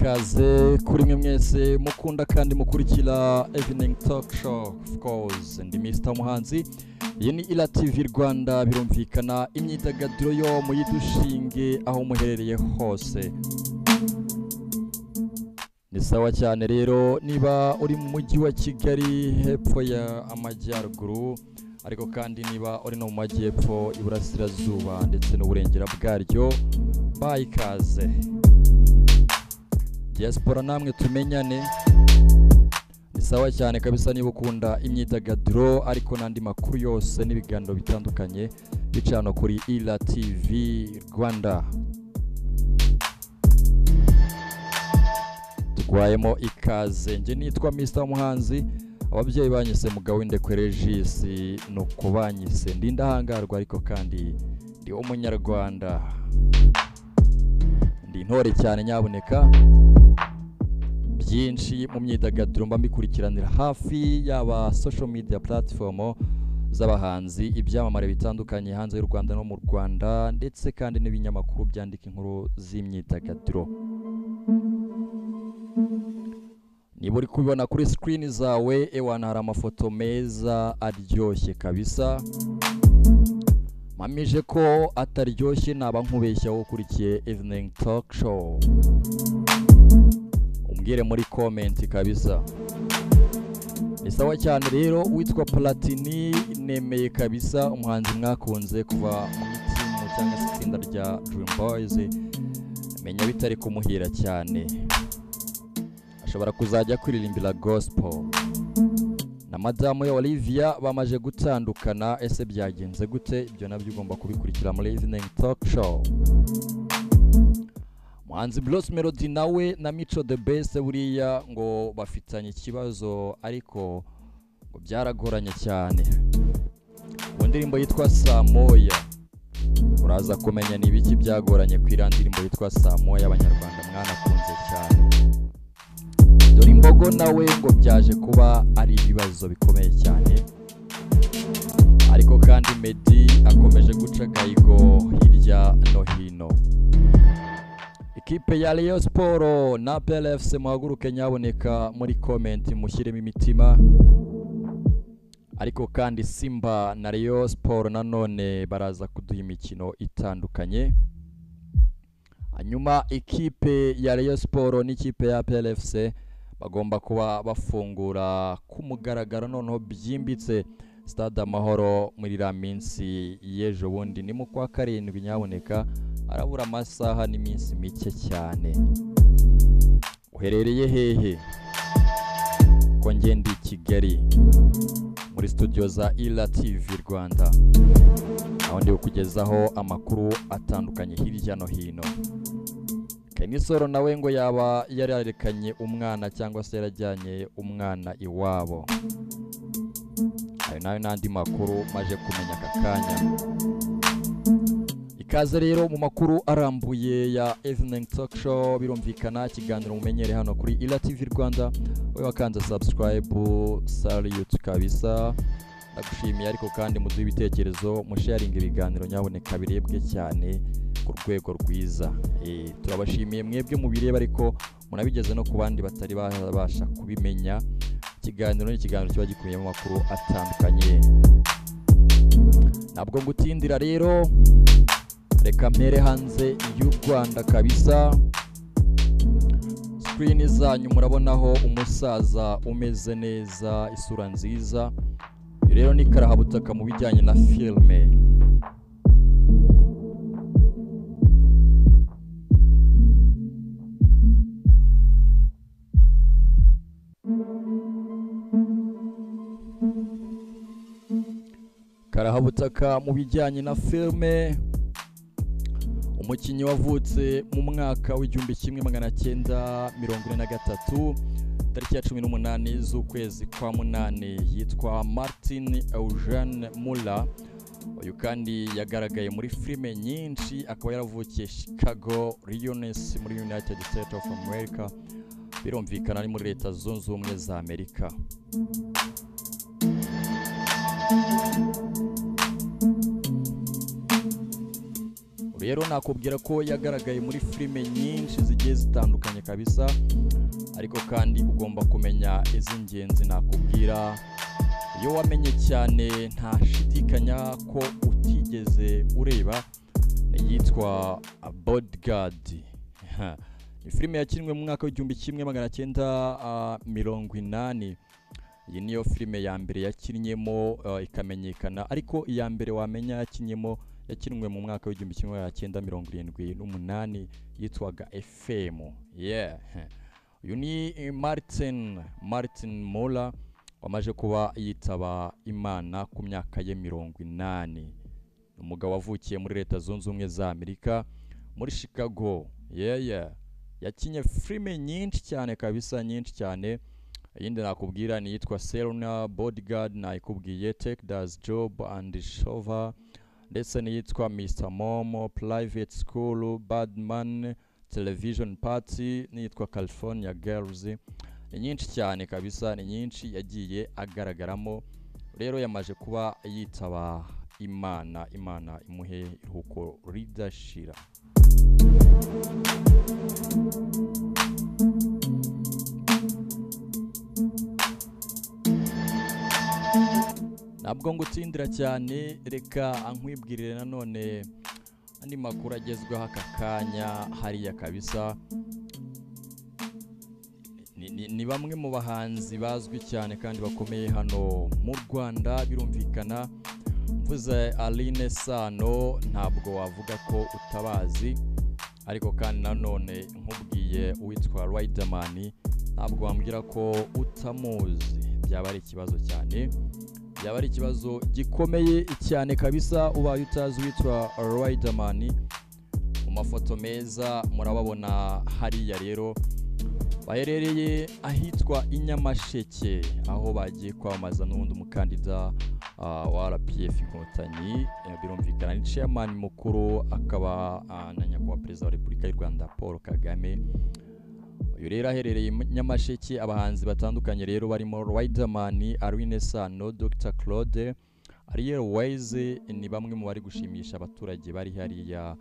ikaze kuri mwe mwese mukunda kandi mukurikira Evening Talk Show. Of course ndi Mr Muhanzi, iyi ni Ila TV Rwanda, birumvikana imyidagaduro yo muyidushinge aho muherereye hose. Ni sawa cyane rero niba uri mu mujyi wa Kigali hepfo ya amajyaruguru, ariko kandi niba uri no mu majyepfo iburasirazuba ndetse n'uburengera bwaryo, bayikaze. Diaspora namwe tumenyane. Ni sawa cyane kabisa niba ukunda imyidagaduro ariko nandi makuru yose n'ibiganiro bitandukanye bicano kuri Ila TV Rwanda. Twayemo ikaze. Nje nitwa Mr Muhanzi, ababyeyi banyise Mugawinde Regis, nuko banyise ndindahangarwa, ariko kandi ndi umunyarwanda, ndi intore cyane nyaboneka. Byinshi mu myidagaduro mba mbikurikiranira hafi yaba social media platform z'abahanzi, ibyamamare bitandukanye hanze y'u Rwanda no mu Rwanda, ndetse kandi n'ibinyamakuru byandika inkuru z'imyidagaduro. Niba uri kubibona kuri screen zawe, ewana hari amafoto meza aryoshye kabisa. Mamije ko ataryoshye naba nkubeshya wo kurikiye Evening Talk Show. Umbwire muri comment kabisa. Ni sawa cyane rero, witwa Platini nemeye kabisa, umuhanzi mwakunze kuva mu timu cyangwa se itsinda rya Dream Boys. Menya bitari kumuhira cyane, ashobora kuzajya kuririmbira gospel. Na madamu ya Olivia bamaje gutandukana, ese byagenze gute? Ibyo nabyo ugomba kubikurikira muri Evening Talk Show. Muhanzi Blues Melody nawe na Mico the Best buriya ngo bafitanye ikibazo, ariko ngo byaragoranye cyane. Ku ndirimbo yitwa Samoya uraza kumenya nibiki byagoranye ku ndirimbo yitwa Samoya abanyarwanda mwanakunze cyane. Dore Imbogo nawe ngo byaje kuba ari ibibazo bikomeye cyane, ariko kandi Meddy akomeje guca gayigo hirya no hino. Ikipe ya Rayon Sport na PLFC muhaguruke nyaboneka muri comment mushyiremo imitima. Ariko kandi Simba na Rayon Sport nanone baraza kuduha imikino itandukanye. Hanyuma ikipe ya Rayon Sport n'ikipe ya PLFC bagomba kuba bafungura ku mugaragaro noneho byimbitse Stade Amahoro muri la minsi y'ejo bundi, ni mu kwa 7 nyaboneka. Arabura amasaha n'iminsi mike cyane. Uherereye hehe? Ko ngende Kigali muri studio za Ila TV Rwanda, aho ndi kukugezaho amakuru atandukanye hirya no hino. Kenisoro nawe ngo yaba yararekanye umwana cyangwa se yarajyanye umwana iwabo. Ayo nayo nandi makuru maje kumenya kakanya. Ikaze rero mu makuru arambuye ya Evening Talk Show, birumvikana ikiganiro mumenyere hano kuri Ila TV Rwanda. Wowe wakanze subscribe, salute kabisa, ndagushimiye. Ariko kandi muduhe ibitekerezo, musharing ibiganiro nyaboneka birebwe cyane ku rwego rwiza. Turabashimiye mwebwe mubireba, ariko munabigeze no ku bandi batari babasha kubimenya. Ikiganiro ni ikiganiro kiba gikuyemo amakuru atandukanye. Ntabwo ngutindira rero, reka mpere hanze y'u Rwanda kabisa. Screen zanyu murabonaho umusaza umeze neza, isura nziza. Rero ni karahabutaka mu bijyanye na filme. Karahabutaka mu bijyanye na filme. Umukinnyi wavutse mu mwaka w'1943 tariki ya 18 z'ukwezi kwa 8 yitwa Martin Eugene Muller. Uyu kandi yagaragaye muri filme nyinshi, akaba yaravukiye Chicago, Illinois muri United States of America, birumvikana ari muri Leta Zunze Ubumwe za Amerika. rero nakubwira ko yagaragaye muri filime nyinshi zigiye zitandukanye kabisa, ariko kandi ugomba kumenya iz'ingenzi nakubwira. Iyo wamenye cyane ntashidikanya ko utigeze ureba yitwa Bodyguard. Ni filime yakinwe mu mwaka w'1980. Iyi niyo filime ya mbere yakinnyemo ikamenyekana, ariko iya mbere wamenya yakinwe mu mwaka w'1978 yitwaga FM. Uyu ni Martin Mola wamaje kuba yitaba Imana ku myaka ye 80. Umugabo wavukiye muri Leta Zunze Ubumwe za Amerika muri Chicago. Yakinye filime nyinshi cyane kabisa, nyinshi cyane. Yindi nakubwira ni yitwa Selena, Bodyguard nakubwiye, Take That Job and Shover, ndetse ni yitwa Mr. Momo, Private School, Badman, Television Party, ni yitwa California Girls. Ni nyinshi cyane kabisa, ni nyinshi yagiye agaragaramo. Rero yamaje kuba yitaba Imana imuhe iruhuko ridashira. Ntabwo ngutindira cyane, reka ankwibwirire nanone andi makuru agezweho aka kanya hariya kabisa. Ni bamwe mu bahanzi bazwi cyane kandi bakomeye hano mu Rwanda, birumvikana. Mvuze Aline Sano ntabwo wavuga ko utabazi, ariko kandi nanone nkubwiye uwitwa Riderman ntabwo wambwira ko utamuzi. Byaba ari ikibazo cyane, byaba ari ikibazo gikomeye cyane kabisa ubaye utazi uwitwa Riderman. Mu mafoto meza murababona hariya, rero baherereye ahitwa Inyamasheke, aho bagiye kwamaza n'undi umukandida wa RPF Inkotanyi. Birumvikana ni chairman mukuru, akaba na nyakubahwa perezida wa Repubulika y'u Rwanda Paul Kagame. Uyu rero aherereye Nyamasheke. Abahanzi batandukanye rero barimo Riderman, Aline Sano, Dr Claude, Ariel Wise ni bamwe mu bari gushimisha abaturage bari hariya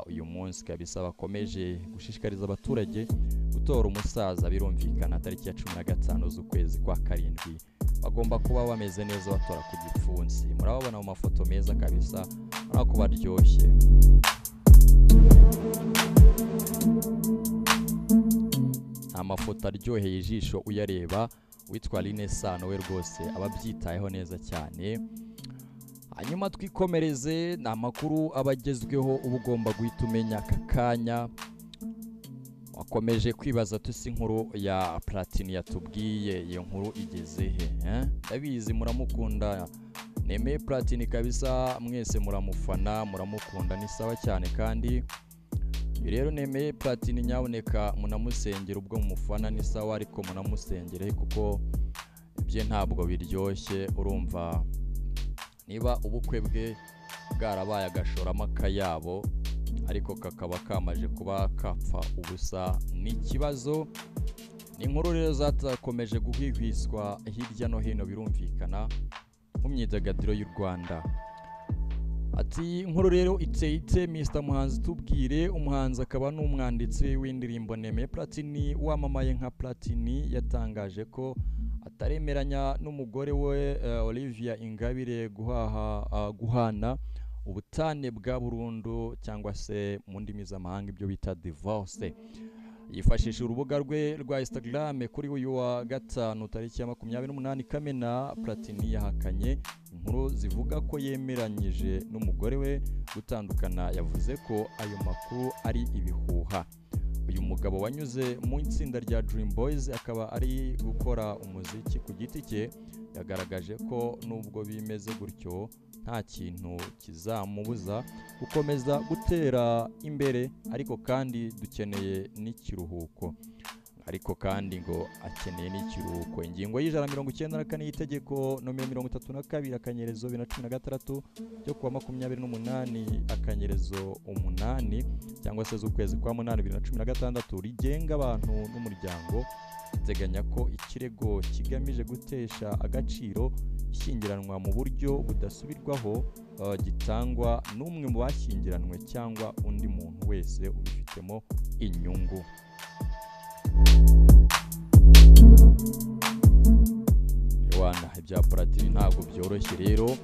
uyu munsi kabisa. Bakomeje gushishikariza abaturage gutora umusaza, birumvikana tariki ya 15 z'ukwezi kwa karindwi bagomba kuba bameze neza batora ku gipfunsi. Murababona mu mafoto meza kabisa, nako baryoshye. Amafoto aryoheye ijisho uyareba. Witwa Aline Sano we rwose ababyitayeho neza cyane. Hanyuma twikomereze n'amakuru abagezweho uba ugomba guhita umenya aka kanya. Wakomeje kwibaza tusi inkuru ya Platini yatubwiye, iyo nkuru igeze he? Ndabizi muramukunda, Nemeye Platini kabisa, mwese muramufana, muramukunda, ni sawa cyane. Kandi rero Nemeye Platini nyaboneka munamusengera, ubwo mufana ni sawa, ariko munamusengere kuko ibye ntabwo biryoshye. Urumva niba ubukwe bwe bwarabaye agashoramo akayabo, ariko kakaba kamaje kuba kapfa ubusa, ni ikibazo. Ni inkuru rero zatakomeje guhwihwiswa hirya no hino, birumvikana mu myidagaduro y'u Rwanda. Ati inkuru rero iteyite Mr. Muhanzi tubwire. Umuhanzi akaba n'umwanditsi w'indirimbo Nemeye Platini wamamaye nka Platini yatangaje ko ataremeranya n'umugore we Olivia Ingabire guhana ubutane bwa burundu, cyangwa se mu ndimi z'amahanga ibyo bita divorce. Yifashisha urubuga rwe rwa Instagram kuri uyu wa gatanu tariki ya 28 Kamena. Platini yahakanye inkuru zivuga ko yemeranyije n'umugore we gutandukana. Yavuze ko ayo makuru ari ibihuha. Uyu mugabo wanyuze mu itsinda rya Dream Boys, akaba ari gukora umuziki ku giti cye, yagaragaje ko nubwo bimeze gutyo nta kintu kizamubuza gukomeza gutera imbere, ariko kandi dukeneye n'ikiruhuko. ariko kandi ngo akeneye n'ikiruhuko. Ingingo y'194 y'itegeko nomero 32 akanyerezo 2016 cyo kuwa 28 akanyerezo 8 cyangwa se z'ukwezi kwa 8 2016 rigenga abantu n'umuryango teganya ko ikirego kigamije gutesha agaciro ishyingiranwa mu buryo budasubirwaho gitangwa n'umwe mu bashyingiranwe cyangwa undi muntu wese ubifitemo inyungu. Ewana ibya Platini ntabwo byoroshye rero.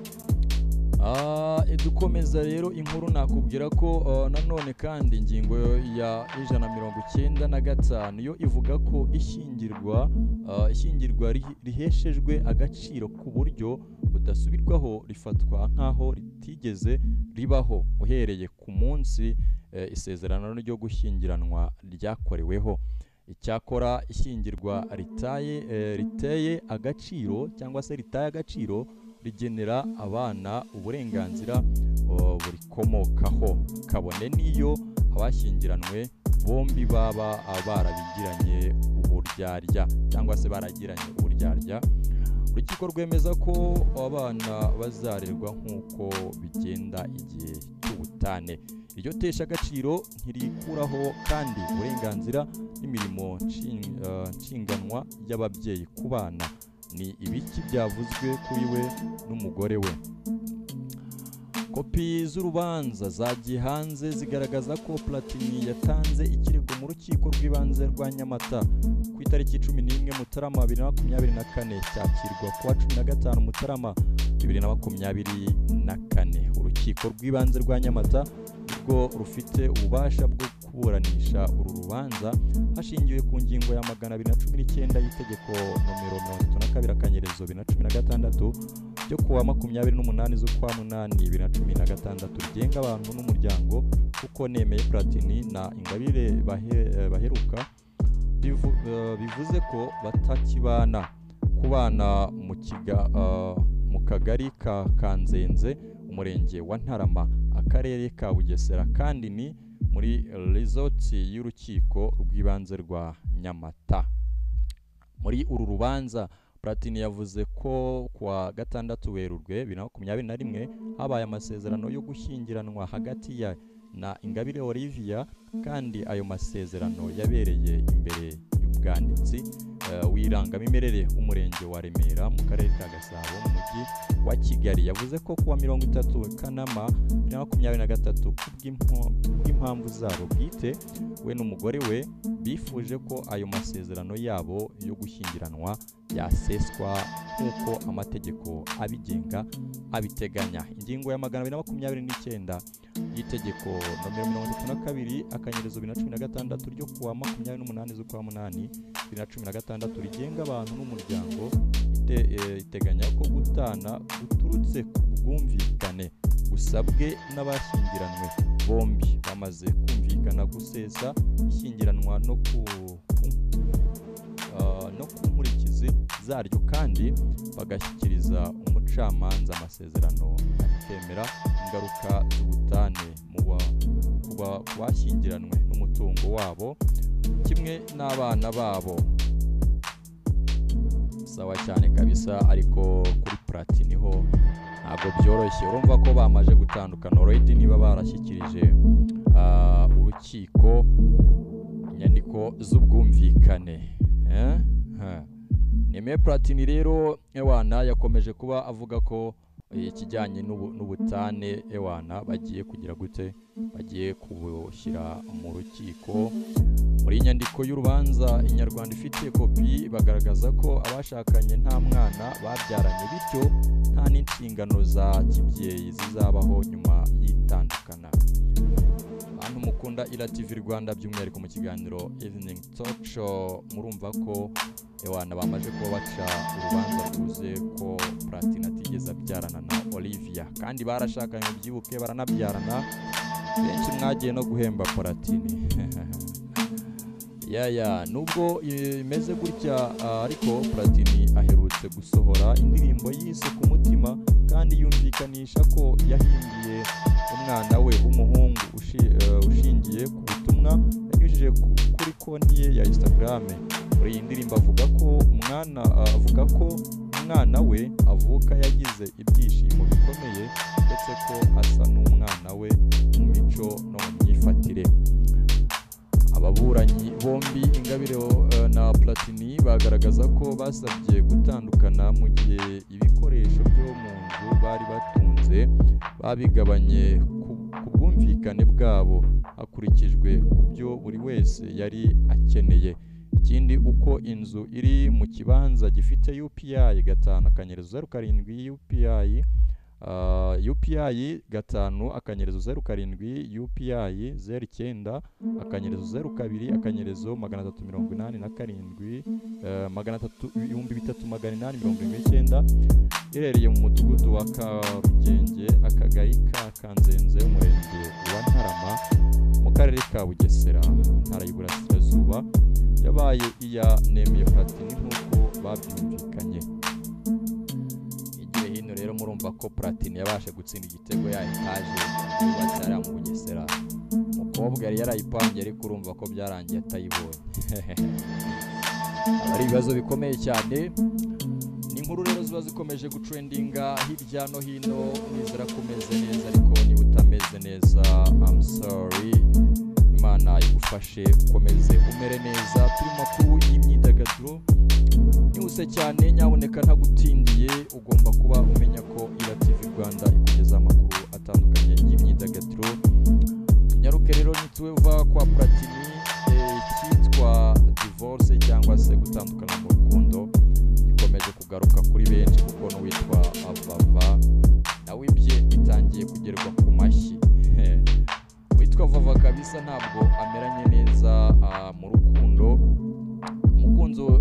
Dukomeza rero inkuru nakubwira ko nanone kandi ingingo ya 195 yo ivuga ko ishyingirwa riheshejwe agaciro ku buryo budasubirwaho rifatwa nkaho ritigeze ribaho uhereye ku munsi isezerano ryo gushyingiranwa ryakoreweho. Icyakora ishyingirwa riteye agaciro cyangwa se ritaye agaciro rigenera abana uburenganzira burikomokaho kabone niyo abashyingiranwe bombi baba barabigiranye uburyarya cyangwa se baragiranye uburyarya. Urukiko rwemeza ko abana bazarerwa nk'uko bigenda igihe cy'ubutane. Iryo tesha agaciro ntirikuraho kandi uburenganzira n'imirimo nshinganwa y'ababyeyi ku bana. Ni ibiki byavuzwe kuri we n'umugore we. Kopi z'urubanza zagiye hanze zigaragaza ko Platini yatanze ikirego mu rukiko rw'ibanze rwa Nyamata ku itariki 11 Mutarama 2024 cyakirwa kuwa 15 Mutarama 2024. Urukiko rw'ibanze rwa Nyamata rwo rufite ububasha bwo kuburanisha uru rubanza hashingiwe ku ngingo ya 219 y'itegeko nomero 32 akanyerezo 2016 cyo kuwa 28 z'ukwa 8 2016 rigenga abantu n'umuryango kuko nemeye Platini na Ingabire baheruka bivuze ko batakibana kubana mu kagari ka Kanzenze umurenge wa Ntarama akarere ka Bugesera kandi ni muri resort y'urukiko rw'ibanze rwa Nyamata. Muri uru rubanza Platini yavuze ko kwa 6 Werurwe 2021 habaye amasezerano yo gushyingiranwa hagati ya na Ingabire Olivia kandi ayo masezerano yabereye imbere y'ubwanditsi w'irangamimerere umurenge wa Remera mu karere ka Gasabo mu mujyi wa Kigali. Yavuze ko kuwa 30 Kanama 2023 kubw'impamvu zabo bwite we n'umugore we bifuje ko ayo masezerano yabo yo gushyingiranwa yaseswa nk'uko amategeko abigenga abiteganya. Ingingo ya 229 y'itegeko nomero 32 akanyerezo 2016 ryo kuwa 28 z'ukwa 8 2016 rigenga abantu n'umuryango iteganya ko gutana guturutse ku bwumvikane gusabwe n'abashyingiranwe bombi bamaze kumvikana gusesa ishyingiranwa no ku nkurikizi zaryo kandi bagashyikiriza umucamanza amasezerano akemera ingaruka z'ubutane ku bashyingiranwe n'umutungo wabo kimwe n'abana babo. Sawa cyane kabisa, ariko kuri Platini ho ntabwo byoroshye. Urumva ko bamaje gutandukana already niba barashyikirije urukiko inyandiko z'ubwumvikane. Nemeye Platini rero ewana yakomeje kuba avuga ko ikijyanye n'ubutane ewana bagiye kugira gute, bagiye kubushyira mu rukiko. Muri inyandiko y'urubanza Inyarwanda ifite kopi bagaragaza ko abashakanye nta mwana babyaranye bityo nta n'inshingano za kibyeyi zizabaho nyuma y'itandukana. Abantu mukunda Ira TV Rwanda by'umwihariko mu kiganiro Evening Talk Show murumva ko ewana bamaje ko baca urubanza rwuze ko Platini atigeze abyarana na Olivia kandi barashakanye byibuke baranabyarana. Benshi mwagiye no guhemba Platini. Nubwo imeze gutya ariko Platini aherutse gusohora indirimbo yise ku mutima kandi yumvikanisha ko yahimbiye umwana we w'umuhungu ushingiye ku butumwa abinyujije kuri konti ye ya Instagram. Muri iyi ndirimbo avuga ko umwana we avuka yagize ibyishimo bikomeye ndetse ko asa n'umwana we mu mico no mu myifatire. Ababuranyi bombi Ingabire na Platini bagaragaza ko basabye gutandukana mu gihe ibikoresho byo mu nzu bari batunze babigabanye ku bwumvikane bwabo hakurikijwe ku byo buri wese yari akeneye. Ikindi uko inzu iri mu kibanza gifite UPI 5/07 UPI UPI 5/07 UPI 09/02/237 irereye mu mudugudu wa Karugenge akagari ka Kanzenze umurenge wa Ntarama mu karere ka Bugesera intara y'Iburasirazuba yabaye iya Nemeye Platini nk'uko babyumvikanye. Igihe hino rero murumva ko Platini yabashe gutsinda igitego ya etaje y'Ibatara mu Bugesera. Umukobwa yari yarayipangiye ariko urumva ko byarangiye atayibonye. Ari ibibazo bikomeye cyane. Ni inkuru rero ziba zikomeje gutrendinga hirya no hino. Nizera kumeze neza ariko niba utameze neza I'm sorry. Imana igufashe ukomeze umere neza. Turi makuru y'imyidagaduro nihuse cyane nyaboneka ntagutindiye. Ugomba kuba umenya ko Ira TV Rwanda ikugeza amakuru atandukanye y'imyidagaduro. Nyaruke rero nituva kwa Platini cyitwa divorce cyangwa se gutandukana mu rukundo gikomeje kugaruka kuri benshi kuko n'uwitwa Vava nawe ibye bitangiye kugerwa ku mashyi. Witwa Vava kabisa ntabwo ameranye neza mu rukundo.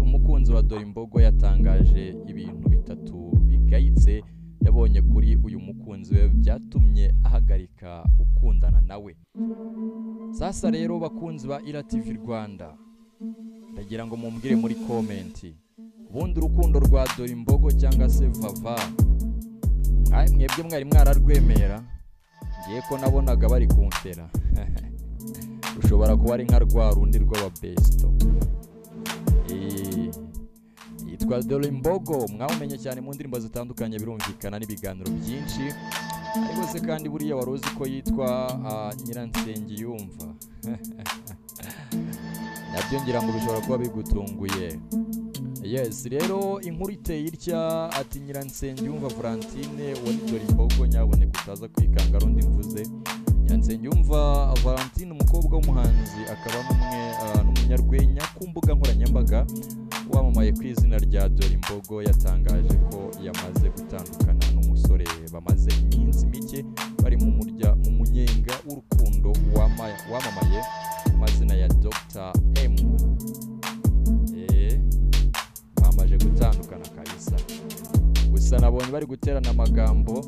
Umukunzi wa Dorimbogo yatangaje ibintu bitatu bigayitse yabonye kuri uyu mukunzi we byatumye ahagarika gukundana nawe. Sasa rero bakunzi ba Ira TV Rwanda ndagira ngo mumbwire muri comment ubundi urukundo rwa Dorimbogo cyangwa se Vava mwebwe mwari mwararwemera. Ngiye ko nabonaga bari kumfera. Ushobora kuba ari nka rwa rundi rw'ababesto. Yitwa Dorimbogo mwawumenye cyane mu ndirimbo zitandukanye birumvikana n'ibiganiro byinshi. Ariko se kandi buriya waruzi ko yitwa Nyiransengiyumva. Nabyo ngira ngo bishobora kuba bigutunguye. Yes, rero inkuru iteye itya ati Nyiransengiyumva Valentine wa Dorimbogo nyabone kutaza kwikanga rundi mvuze. Nyiransengiyumva Valentine umukobwa w'umuhanzi akaba n'umunyarwenya ku mbuga nkoranyambaga wamamaye ku izina rya Dorimbogo yatangaje ko yamaze gutandukana n'umusore bamaze iminsi mike bari mu munyenga w'urukundo wamamaye ku mazina ya Dr. M. Bamaje gutandukana kabisa. Gusa nabonye bari guterana amagambo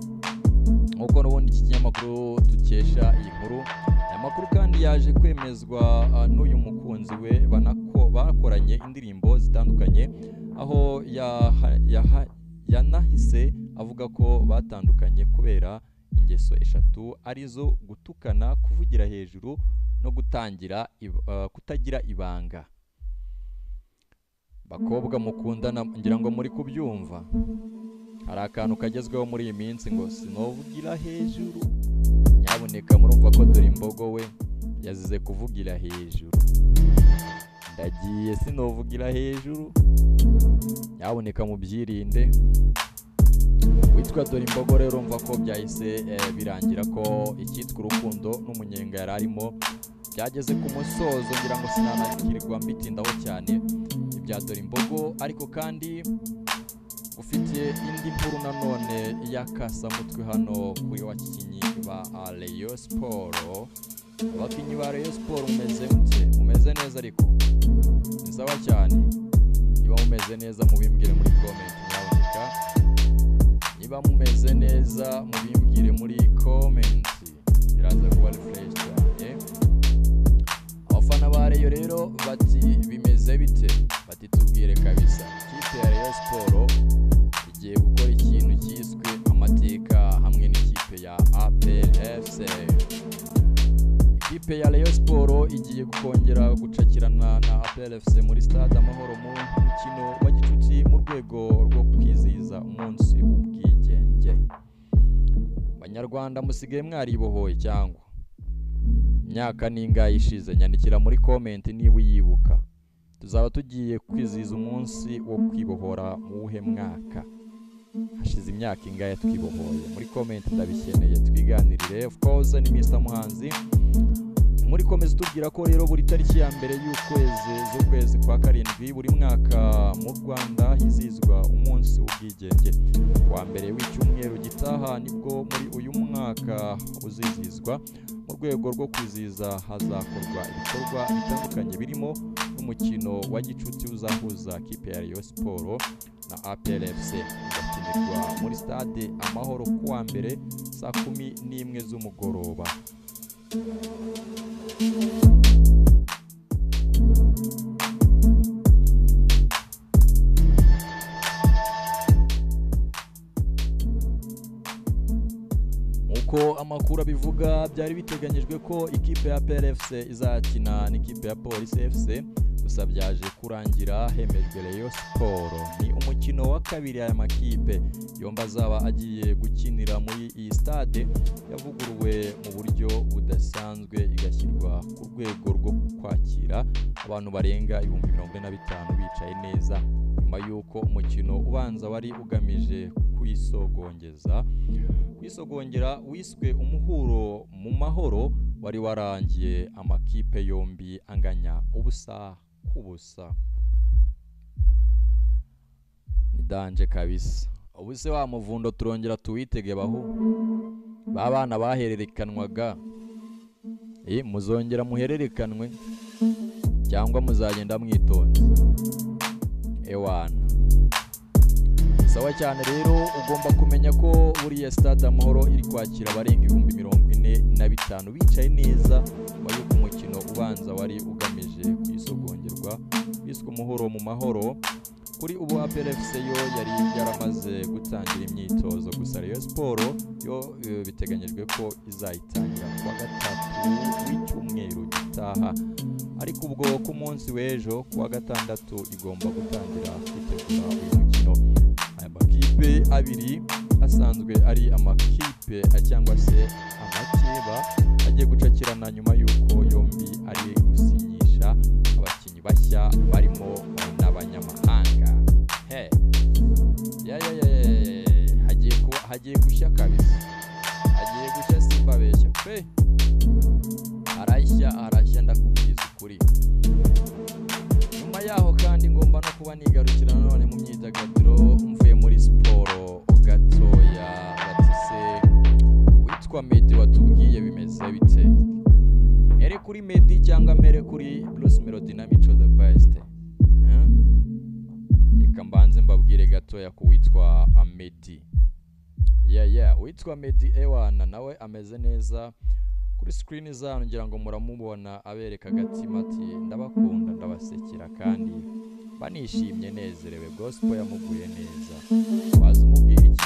nk'uko n'ubundi iki kinyamakuru dukesha iyi nkuru. Aya makuru kandi yaje kwemezwa n'uyu mukunzi we bakoranye indirimbo zitandukanye aho yanahise avuga ko batandukanye kubera ingeso eshatu arizo gutukana, kuvugira hejuru no kutagira ibanga. Bakobwa mukundana ngira ngo muri kubyumva. Hari akantu kagezweho muri iyi minsi ngo sinovugira hejuru. Nyaboneka murumva ko Dorimbogo we yazize kuvugira hejuru. Ndagiye sinovugira hejuru. Nyaboneka mubyirinde. Witwa Dorimbogo rero umva ko byahise birangira ko icyitwa urukundo n'umunyenga yararimo byageze ku musozo ngira ngo sinanakirwa mbitindaho cyane ibya Dorimbogo. Ariko kandi ufite indi nkuru nanone y'akasamutwe hano kuri wakinnyi ba Rayon Sport. Abakinnyi ba Rayon Sport mumeze neza ariko nisawa cyane. Niba mumeze neza mubimbwire muri comment nyaboneka. Niba mumeze neza mubimbwire muri comment biraza kuba refresh cyane. Abafana ba Rayon rero bati bimeze bite? Bati tubwire kabisa. Ikipe ya Rayon Sport igiye gukora ikintu cyiswe amateka hamwe n'ikipe ya APR FC. ikipe ya Rayon Sport igiye kongera gucakirana na APR FC muri stade Amahoro mu mukino wa gicuti mu rwego rwo kwizihiza umunsi w'ubwigenge. Banyarwanda musigaye mwaribohoye cyangwa imyaka ningahe ishize? Nyandikira muri comment niba uyibuka. Tuzaba tugiye kwizihiza umunsi wo kwibohora mu wuhe mwaka? Hashize imyaka ingahe twibohoye? Muri comment ndabikeneye twiganirire. Of course ni Mr Muhanzi. Muri komeza tubwira ko rero buri tariki ya mbere y'ukwezi kwa karindwi buri mwaka mu Rwanda hizizwa umunsi w'ubwigenge. Wa mbere w'icyumweru gitaha nibwo muri uyu mwaka uzizizwa. Mu rwego rwo kwizihiza hazakorwa ibikorwa bitandukanye birimo n'umukino wa gicuti uzahuza kipe ya Rayon Sport na APR FC uzakinirwa muri stade Amahoro kuwa mbere saa 11 z'umugoroba. Uko amakuru abivuga byari biteganyijwe ko ikipe ya APR FC izakina n'ikipe ya Police FC, gusa byaje kurangira hemejwe Rayon Sport. Ni umukino wa kabiri aya makipe yombi azaba agiye gukinira muri iyi stade yavuguruwe mu buryo budasanzwe igashyirwa ku rwego rwo kwakira abantu barenga 45,000 bicaye neza nyuma y'uko umukino ubanza wari ugamije kwisogongera wiswe umuhuro mu mahoro wari warangiye amakipe yombi anganya ubusa kubusa. Ni danje kabisa. Ubuse wa muvundo turongera tuwitege baho babana bahererekanwaga muzongera muhererekanwe cyangwa muzagenda mwitonze ewana. Sawa cyane rero ugomba kumenya ko buriya stade Amahoro iri kwakira abarenga 45,000 bicaye neza muri uko umukino ubanza wari ugamije kwisogongerwa biswe umuhoro mu mahoro. Kuri ubu APR FC yo yari yaramaze gutangira imyitozo, gusa Rayon Sport yo biteganyijwe ko izayitangira kuwa gatatu w'icyumweru gitaha, ariko ubwo ku munsi w'ejo kuwa gatandatu igomba gutangira kwitegura uyu mukino. Aya makipe abiri asanzwe ari amakipe cyangwa se amakeba agiye gucakirana nyuma y'uko yombi ari gusinyisha abakinnyi bashya barimo n'abanyamahanga. Hagiye gushya kabisa, hagiye gushya simbabeshya pe, arashya ndakubwiza ukuri. Nyuma yaho kandi ngomba no kuba nigarukira none mu myidagaduro mvuye muri siporo gatoya. Batise witwa Medi watubwiye bimeze bite? Mere kuri Medi cyangwa mere kuri Bruce Melody na Mico the Best? Reka mbanze mbabwire gatoya ku witwa Medi. Witwa Medi ewana nawe ameze neza kuri screen zanyu, ngira ngo muramubona abereka agatima ati ndabakunda ndabasekera kandi banishimye nezerewe, gospel yamuguye neza. Waza umubwira iki?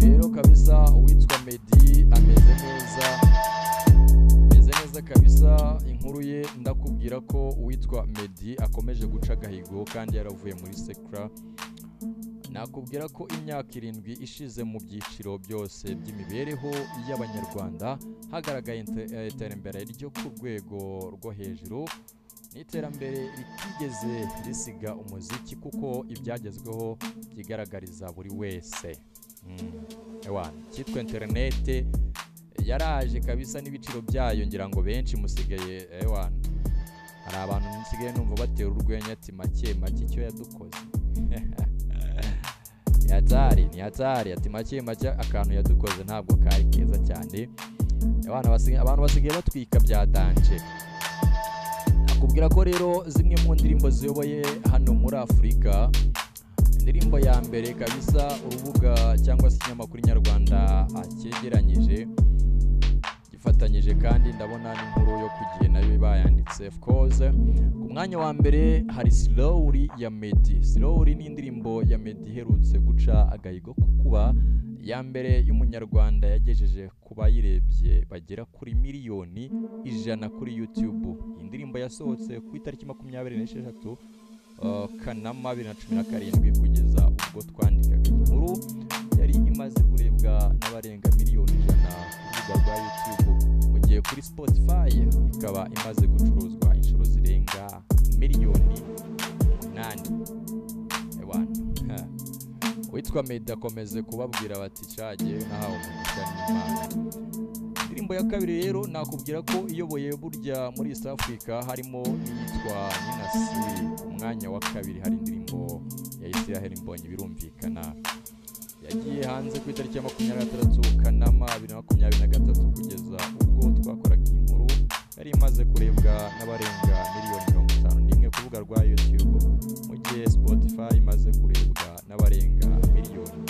Rero kabisa uwitwa Medi ameze neza kabisa. Inkuru ye ndakubwira ko uwitwa Medi akomeje guca gahigo kandi yaravuye muri Sekra. Nakubwira ko imyaka 7 ishize mu byiciro byose by'imibereho y'abanyarwanda hagaragaye iterambere ryo ku rwego rwo hejuru, n'iterambere ritigeze risiga umuziki kuko ibyagezweho byigaragariza buri wese. Cyitwa internet yaraje kabisa n'ibiciro byayo, ngira ngo benshi musigaye hari abantu nsigaye numva batera urwenya ati make icyo yadukoze. Ni hatari ati make akantu yadukoze ntabwo kari keza cyane. Abantu basigaye batwika bya danje. Nakubwira ko rero zimwe mu ndirimbo ziyoboye hano muri Afurika, indirimbo ya mbere kabisa urubuga cyangwa se ikinyamakuru nyarwanda cyegeranyije gifatanyije kandi ndabona n'inkuru yo kugiye nayo bayanditse. Of course ku mwanya wa mbere hari Slowly ya Medi. Slowly ni indirimbo ya Medi herutse guca agahigo kuba ya mbere y'umunyarwanda yagejeje ku bayirebye bagera kuri miliyoni 100 kuri YouTube. Indirimbo yasohotse ku itariki 26 Kanama 2017 kugeza ubwo twandikaga inkuru yari imaze kurebwa n'abarenga miliyoni 100 ku rubuga rwa YouTube, mu gihe kuri Spotify ikaba imaze gucuruzwa inshuro zirenga miliyoni 8. Witwa Meddy akomeze kubabwira bati caje nahawe umugisha n'Imana. Indirimbo ya kabiri rero nakubwira ko iyoboye burya muri East Africa harimo n'iyitwa Nina Siri. Umwanya wa kabiri hari indirimbo ya Israel Mbonyi birumvikana yagiye hanze ku itariki ya 26 Kanama 2023 kugeza ubwo twakoraga inkuru yari imaze kurebwa n'abarenga miliyoni 51 ku rubuga rwa YouTube, mu gihe Spotify imaze kurebwa n'abarenga miliyoni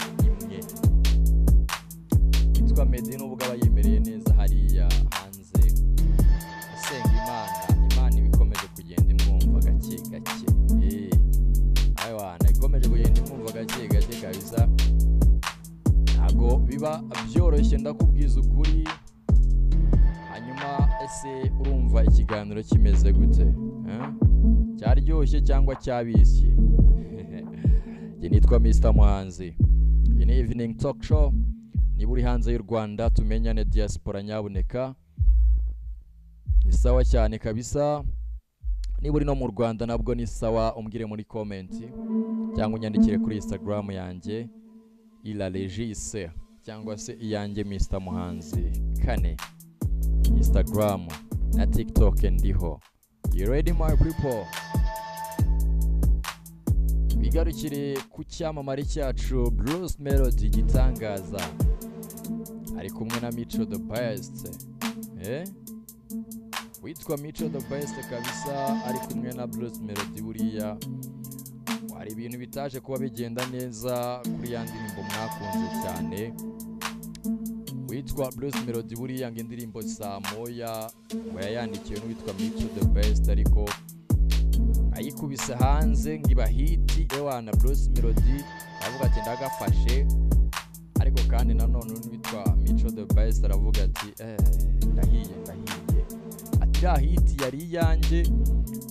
1. Witwa Meddy n'ubwo abayemereye neza hariya hanze asenga Imana ibikomeje kugenda imwumva gake gake. Ikomeje kugenda imwumva gake gake kabisa, ntago biba byoroshye ndakubwiza ukuri. Hanyuma ese urumva ikiganiro kimeze gute? Cyaryoshye cyangwa cyabisye? Njye nitwa Mr Muhanzi. Iyi ni Evening Talk Show. Niba uri hanze y'u Rwanda tumenyane diaspora nyabuneka. Ni sawa cyane kabisa. Niba uri no mu Rwanda nabwo ni sawa, umbwire muri comment cyangwa unyandikire kuri Instagram yanjye ila legise cyangwa se iyanjye Mr Muhanzi 4, Instagram na TikTok ndiho. You ready my people? Bigarukire ku cyamamare cyacu Bruce Melody gitangaza ari kumwe na Mico the Best. Witwa Mico the Best kabisa ari kumwe na Bruce Melody. Buriya hari ibintu bitaje kuba bigenda neza kuri ya ndirimbo mwakunze cyane. Witwa Bruce Melody buriya indirimbo Samoya wayandikiwe n'uwitwa Mico the Best, ariko ayikubise hanze ngiba hiti ewana Bruce Melody avuga ati ndagafashe, ariko kandi nanone n'uwitwa Mico the Best aravuga ati ndahiye atira hiti yari yanjye,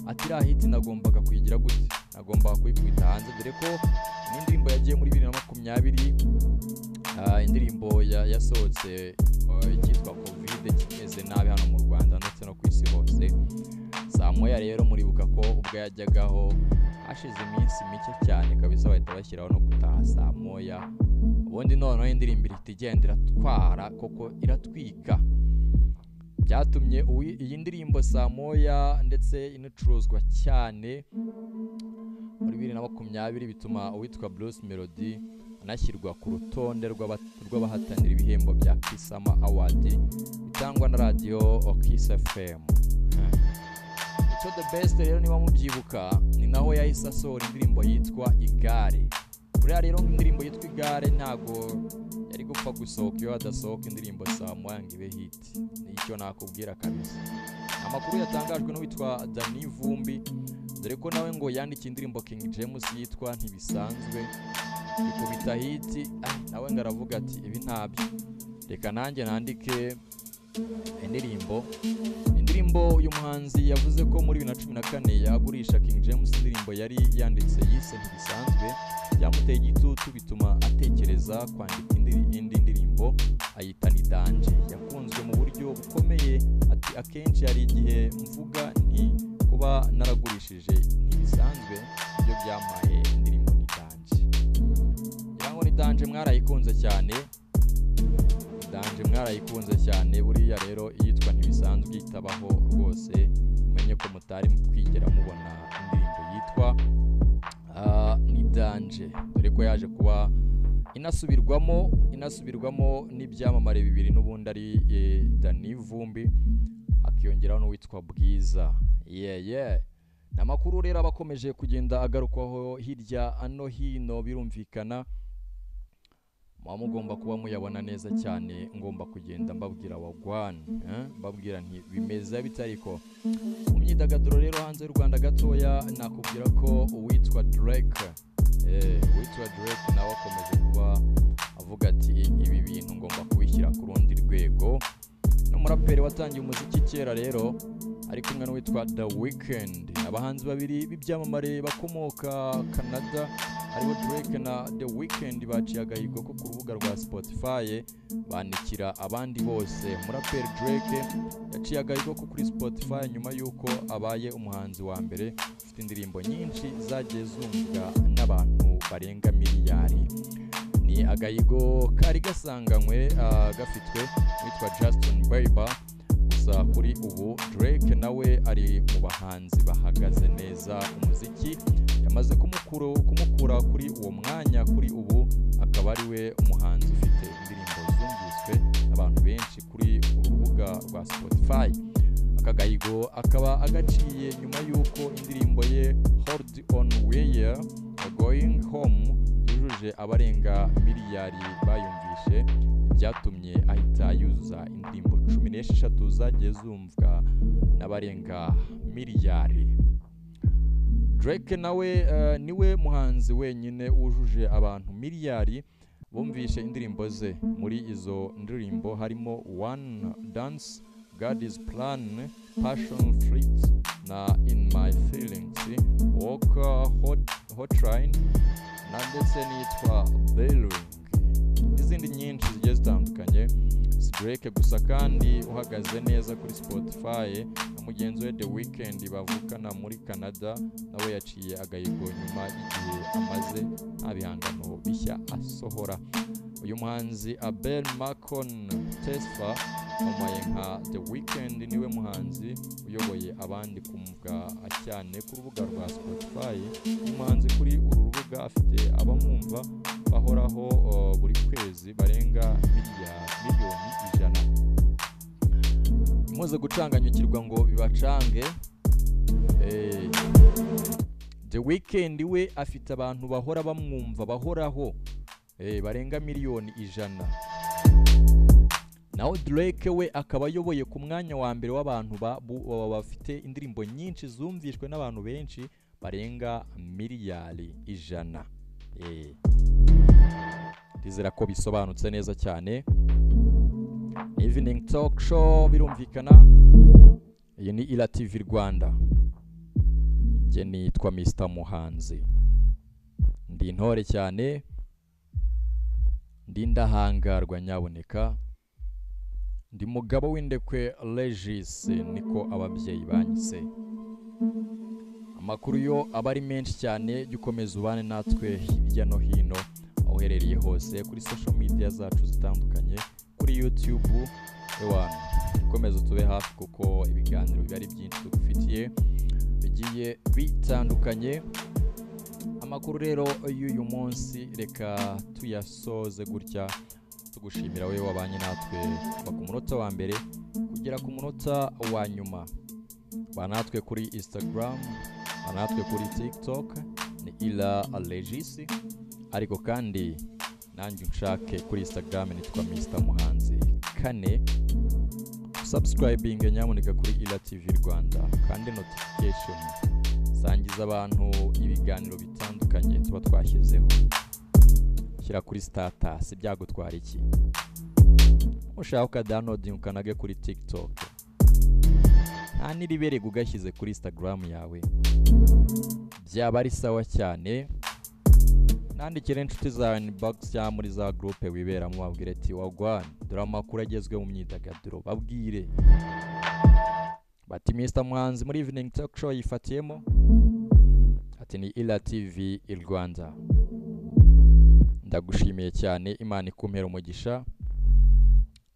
atira hiti nagombaga kuyigira gute, nagombaga kuyikubita hanze, dore ko n'indirimbo yagiye muri 2020 indirimbo yasohotse ikitwa Covid kimeze nabi hano mu Rwanda ndetse no ku isi hose. Samoya rero muribuka ko ubwo yajyagaho hashize iminsi mike cyane kabisa bahita bashyiraho no gutaha Samoya, ubundi noneho indirimbo igenda iratwara koko iratwika. Byatumye iyi ndirimbo Samoya ndetse inacuruzwa cyane muri 2020, bituma uwitwa Bruce Melody anashyirwa ku rutonde rw'abahatanira ibihembo bya Kisama Award bitangwa na radio Kiss FM. Mico the Best rero niba mubyibuka ni naho yahise asohora indirimbo yitwa Igare. Buriya rero indirimbo yitwa Igare ntago yari gupfa gusohoka iyo hadasohoka indirimbo Samoya ngo ibe hit. Nicyo nakubwira kabisa. Amakuru yatangajwe n'uwitwa Dani Vumbi, dore ko nawe ngo yandikiye indirimbo King James yitwa Ntibisanzwe ikubita hit, nawe ngaravuga ati ibi ntabyo, reka nanjye nandike indirimbo uyu muhanzi yavuze ko muri 2014 yagurisha King James indirimbo yari yanditse yise Ntibisanzwe, byamuteye igitutu bituma atekereza kwandika indi ndirimbo ayita Ni Danje. Yakunzwe mu buryo bukomeye, ati akenshi hari igihe mvuga nti kuba naragurishije Ntibisanzwe ibyo byamaye indirimbo Ni Danje. Yango Ni Danje mwarayikunze cyane, mwarayikunze cyane. Buriya rero iyitwa Ntibisanzwe itabaho rwose, umenye ko mutari kwigera mubona indirimbo yitwa Ni Danje, dore ko yaje kuba inasubirwamo n'ibyamamare bibiri n'ubundi ari Dani Vumbi hakiyongeraho n'uwitwa Bwiza. Namakuru rero abakomeje kugenda agarukwaho hirya ano hino birumvikana, mugomba kuba muyabona neza cyane. Ngomba kugenda mbabwira wagwan, mbabwira nti bimeze bitariko mu myidagaduro rero hanze y'u Rwanda gatoya. Nakubwira ko uwitwa Drake nawe akomeje kuba avuga ati ibi bintu ngomba kubishyira ku rundi rwego. N'umuraperi watangiye umuziki kera rero ari kumwe n'uwitwa The Weeknd, abahanzi babiri b'ibyamamare bakomoka Canada aribo Drake na The Weeknd baciye agahigo ko ku rubuga rwa Spotify banikira abandi bose. Umuraperi Drake yaciye agahigo ko kuri Spotify nyuma y'uko abaye umuhanzi wa mbere ufite indirimbo nyinshi zagiye zumvwa n'abantu barenga miliyari. Ni agahigo kari gasanganywe gafitwe witwa Justin Bieber, gusa kuri ubu Drake nawe ari mu bahanzi bahagaze neza umuziki, yamaze kumukura kuri uwo mwanya. Kuri ubu akaba ari we umuhanzi ufite indirimbo zumviswe n'abantu benshi kuri uru rubuga rwa Spotify. Aka gahigo akaba agaciye nyuma y'uko indirimbo ye Hold On We're Going Home yujuje abarenga miliyari bayumvishe, byatumye ahita yuzuza indirimbo 16 zagiye zumvwa n'abarenga miliyari. Drake nawe niwe muhanzi wenyine wujuje abantu miliyari bumvishe indirimbo ze. Muri izo ndirimbo harimo One Dance, God's Plan, Passion Fruit na In My Feelings, Walker, Hotline na ndetse nitwa Belling n'izindi nyinshi zigiye zitandukanye. Drake gusa kandi uhagaze neza kuri Spotify na mugenzi we The Weeknd bavukana muri Canada, nawe yaciye agahigo nyuma y'igihe amaze nta bihangano bishya asohora. Uyu muhanzi Abel Macon Tesfa wamaye nka The Weeknd niwe muhanzi uyoboye abandi kumvwa cyane ku rubuga rwa Spotify. Umuhanzi kuri uru rubuga afite abamwumva bahoraho buri kwezi barenga miliyoni 100. Muze gucanganyukirwa ngo bibacange. The Weeknd we afite abantu bahora bamwumva bahoraho barenga miliyoni 100. Naho Drake we akaba ayoboye ku mwanya wa mbere w'abantu bafite indirimbo nyinshi zumvishwe n'abantu benshi barenga miliyari 100. Ndizera ko bisobanutse neza cyane. Evening Talk Show birumvikana. Iyi ni Ila TV Rwanda. Nge nitwa Mr Muhanzi. Ndi intore cyane. Ndi ndahangarwa nyaboneka. Ndi mugabo w'indekwe Regis niko ababyeyi banyise. Amakuru yo aba ari menshi cyane, gikomeza ubane natwe hirya no hino aho uherereye hose kuri social media zacu zitandukanye, kuri YouTube ewana komeza tube hafi kuko ibiganiro bari byinshi tugufitiye bigiye bitandukanye. Amakuru rero y'uyu munsi reka tuyasoze gutya tugushimira wewe wabanye natwe kuva ku munota wa mbere kugera ku munota wa nyuma. Banatwe kuri Instagram, banatwe kuri TikTok ni Ila Regis, ariko kandi nanjye unshake kuri Instagram nitwa Mr Muhanzi 4. Subscribing nyamuneka kuri Ila TV Rwanda kandi notification sangiza abantu ibiganiro bitandukanye tuba twashyizeho. Shyira kuri status byagutwara iki? Ushaka downloading ukanage kuri TikTok. Nta niribere gugashyize kuri Instagram yawe. Byaba ari sawa cyane. Nandikire inshuti zawe inbox ya muri za groupe wiberamo wabwire ati wagwana dore amakuru agezwe mu myidagaduro, babwire bati Mr Muhanzi muri Evening Talk Show yifatiyemo ati ni Ila TV Rwanda. Ndagushimiye cyane, Imana ikumpera umugisha.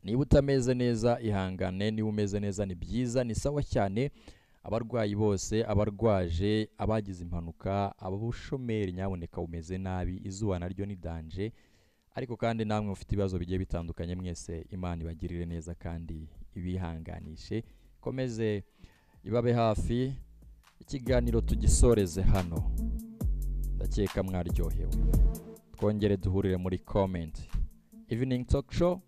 Niba utameze neza ihangane, niba umeze neza ni byiza, ni sawa cyane. Abarwayi bose, abarwaje, abagize impanuka, ababushomeri nyaboneka umeze nabi, izuba naryo ni danje, ariko kandi namwe mufite ibibazo bigiye bitandukanye, mwese Imana ibagirire neza kandi ibihanganishe, komeze ibabe hafi. Ikiganiro tugisoreze hano, ndakeka mwaryohewe. Twongere duhurire muri comment. Evening Talk Show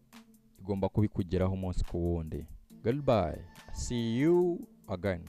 igomba kubikugeraho umunsi ku wundi. Goodbye, see you again.